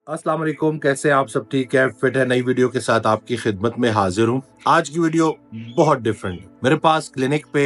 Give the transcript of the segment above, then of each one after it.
अस्सलाम वालेकुम, कैसे हैं आप? सब ठीक है? फिट है? नई वीडियो के साथ आपकी खिदमत में हाजिर हूँ। आज की वीडियो बहुत डिफरेंट है। मेरे पास क्लिनिक पे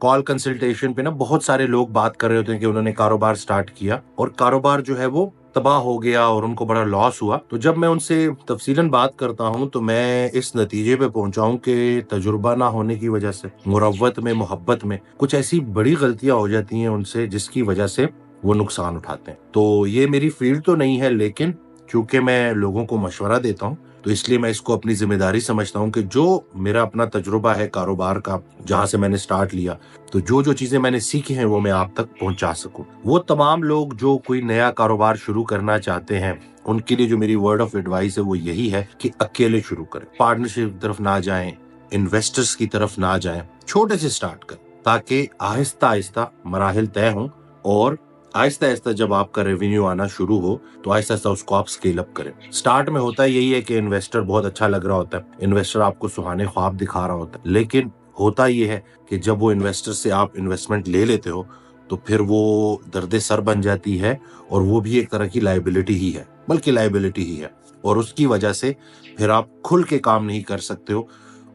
कॉल कंसल्टेशन पे ना बहुत सारे लोग बात कर रहे होते हैं कि उन्होंने कारोबार स्टार्ट किया और कारोबार जो है वो तबाह हो गया और उनको बड़ा लॉस हुआ। तो जब मैं उनसे तफसीलन बात करता हूँ तो मैं इस नतीजे पे पहुंचा हूँ कि तजुर्बा ना होने की वजह से, मुरव्वत में, मोहब्बत में कुछ ऐसी बड़ी गलतियां हो जाती हैं उनसे जिसकी वजह से वो नुकसान उठाते हैं। तो ये मेरी फील्ड तो नहीं है, लेकिन चूंकि मैं लोगों को मशवरा देता हूँ तो इसलिए मैं इसको अपनी जिम्मेदारी समझता हूँ कि जो मेरा अपना तजुर्बा है कारोबार का, जहां से मैंने स्टार्ट लिया, तो जो जो चीजें मैंने सीखी हैं वो मैं आप तक पहुंचा सकूं। वो तमाम लोग जो कोई नया कारोबार शुरू करना चाहते हैं उनके लिए जो मेरी वर्ड ऑफ एडवाइस है वो यही है कि अकेले शुरू करें, पार्टनरशिप की तरफ ना जाएं, इन्वेस्टर्स की तरफ ना जाएं, छोटे से स्टार्ट करें ताकि आहिस्ता आहिस्ता मराहिल तय हों और आहिस्ता आहिस्ता जब आपका रेवेन्यू आना शुरू हो तो आहिस्ता आहिस्ता उसको आप स्केल अप करें। स्टार्ट में होता यही है कि इन्वेस्टर बहुत अच्छा लग रहा होता है, इन्वेस्टर आपको सुहाने ख्वाब दिखा रहा होता है, लेकिन होता ये है कि जब वो इन्वेस्टर से आप इन्वेस्टमेंट ले लेते हो तो फिर वो दर्द सर बन जाती है और वो भी एक तरह की लाइबिलिटी ही है, बल्कि लाइबिलिटी ही है, और उसकी वजह से फिर आप खुल के काम नहीं कर सकते हो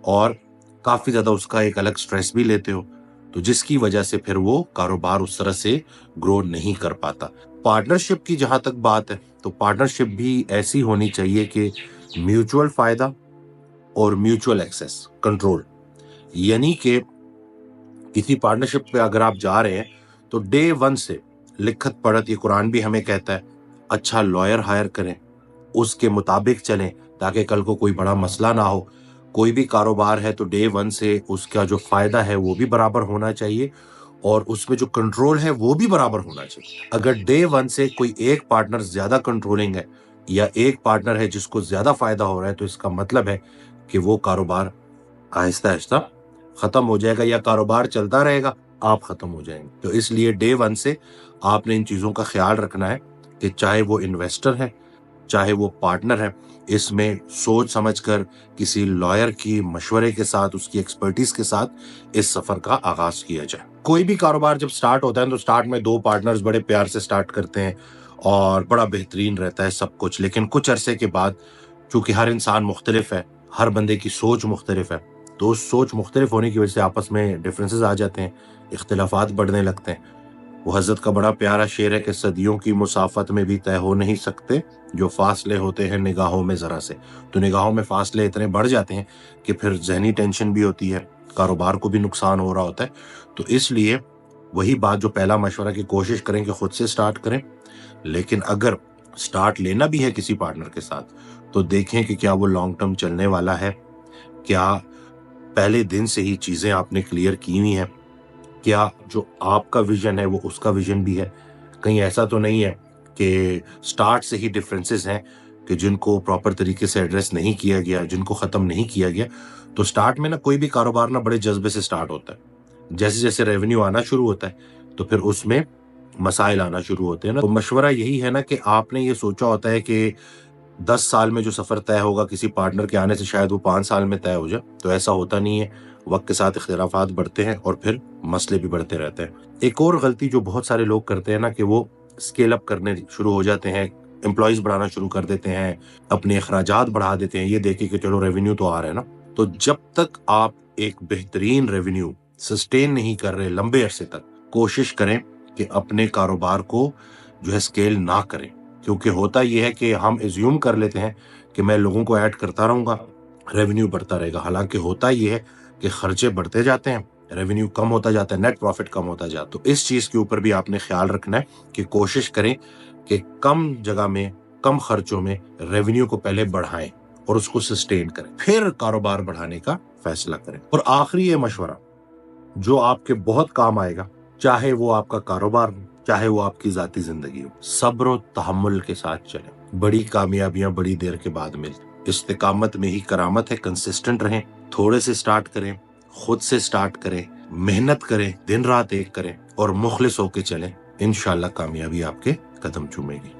और काफी ज्यादा उसका एक अलग स्ट्रेस भी लेते हो, तो जिसकी वजह से फिर वो कारोबार उस तरह से ग्रो नहीं कर पाता। पार्टनरशिप की जहां तक बात है तो पार्टनरशिप भी ऐसी होनी चाहिए कि म्यूचुअल फायदा और म्यूचुअल एक्सेस कंट्रोल, यानी कि किसी पार्टनरशिप पे अगर आप जा रहे हैं तो डे वन से लिखत पढ़त, ये कुरान भी हमें कहता है, अच्छा लॉयर हायर करें, उसके मुताबिक चलें ताकि कल को कोई बड़ा मसला ना हो। कोई भी कारोबार है तो डे वन से उसका जो फायदा है वो भी बराबर होना चाहिए और उसमें जो कंट्रोल है वो भी बराबर होना चाहिए। अगर डे वन से कोई एक पार्टनर ज्यादा कंट्रोलिंग है या एक पार्टनर है जिसको ज्यादा फायदा हो रहा है तो इसका मतलब है कि वो कारोबार आहिस्ता आहिस्ता खत्म हो जाएगा या कारोबार चलता रहेगा, आप खत्म हो जाएंगे। तो इसलिए डे वन से आपने इन चीजों का ख्याल रखना है कि चाहे वो इन्वेस्टर है चाहे वो पार्टनर है, इसमें सोच समझकर किसी लॉयर की मशवरे के साथ, उसकी एक्सपर्टीज के साथ इस सफर का आगाज किया जाए। कोई भी कारोबार जब स्टार्ट होता है तो स्टार्ट में दो पार्टनर्स बड़े प्यार से स्टार्ट करते हैं और बड़ा बेहतरीन रहता है सब कुछ, लेकिन कुछ अरसे के बाद चूंकि हर इंसान मुख्तलिफ है, हर बंदे की सोच मुख्तलिफ है, तो उस सोच मुख्तलिफ होने की वजह से आपस में डिफरेंसेस आ जाते हैं, इख्तिलाफात बढ़ने लगते हैं। वो हजरत का बड़ा प्यारा शेर है कि सदियों की मुसाफत में भी तय हो नहीं सकते जो फासले होते हैं निगाहों में जरा से। तो निगाहों में फासले इतने बढ़ जाते हैं कि फिर जहनी टेंशन भी होती है, कारोबार को भी नुकसान हो रहा होता है। तो इसलिए वही बात जो पहला मशवरा की कोशिश करें कि खुद से स्टार्ट करें, लेकिन अगर स्टार्ट लेना भी है किसी पार्टनर के साथ तो देखें कि क्या वो लॉन्ग टर्म चलने वाला है, क्या पहले दिन से ही चीजें आपने क्लियर की हुई हैं, क्या जो आपका विजन है वो उसका विजन भी है, कहीं ऐसा तो नहीं है कि स्टार्ट से ही डिफरेंसेस हैं कि जिनको प्रॉपर तरीके से एड्रेस नहीं किया गया, जिनको खत्म नहीं किया गया। तो स्टार्ट में ना कोई भी कारोबार ना बड़े जज्बे से स्टार्ट होता है, जैसे जैसे रेवेन्यू आना शुरू होता है तो फिर उसमें मसाइल आना शुरू होते हैं ना। तो मशवरा यही है ना कि आपने ये सोचा होता है कि 10 साल में जो सफर तय होगा किसी पार्टनर के आने से शायद वो 5 साल में तय हो जाए, तो ऐसा होता नहीं है। वक्त के साथ इख्तिलाफात बढ़ते हैं और फिर मसले भी बढ़ते रहते हैं। एक और गलती जो बहुत सारे लोग करते हैं ना कि वो स्केल अप करने शुरू हो जाते हैं, एम्प्लॉयज बढ़ाना शुरू कर देते हैं, अपने अखराजात बढ़ा देते हैं, ये देखे कि चलो रेवेन्यू तो आ रहा है ना। तो जब तक आप एक बेहतरीन रेवेन्यू सस्टेन नहीं कर रहे लंबे अरसे तक, कोशिश करें कि अपने कारोबार को जो है स्केल ना करें, क्योंकि होता यह है कि हम एज्यूम कर लेते हैं कि मैं लोगों को ऐड करता रहूंगा, रेवेन्यू बढ़ता रहेगा। हालांकि होता यह है कि खर्चे बढ़ते जाते हैं, रेवेन्यू कम होता जाता है, नेट प्रॉफिट कम होता जाता है। तो इस चीज के ऊपर भी आपने ख्याल रखना है कि कोशिश करें कि कम जगह में, कम खर्चों में रेवेन्यू को पहले बढ़ाएं और उसको सस्टेन करें, फिर कारोबार बढ़ाने का फैसला करें। और आखिरी ये मशवरा जो आपके बहुत काम आएगा, चाहे वो आपका कारोबार हो, चाहे वो आपकी जाती जिंदगी हो, सब्र और तहम्मुल के साथ चलें। बड़ी कामयाबियां बड़ी देर के बाद मिलती, इस्तिकामत में ही करामत है। कंसिस्टेंट रहें, थोड़े से स्टार्ट करें, खुद से स्टार्ट करें, मेहनत करें, दिन रात एक करें और मुखलिस होके चलें। इंशाल्लाह कामयाबी आपके कदम चूमेगी।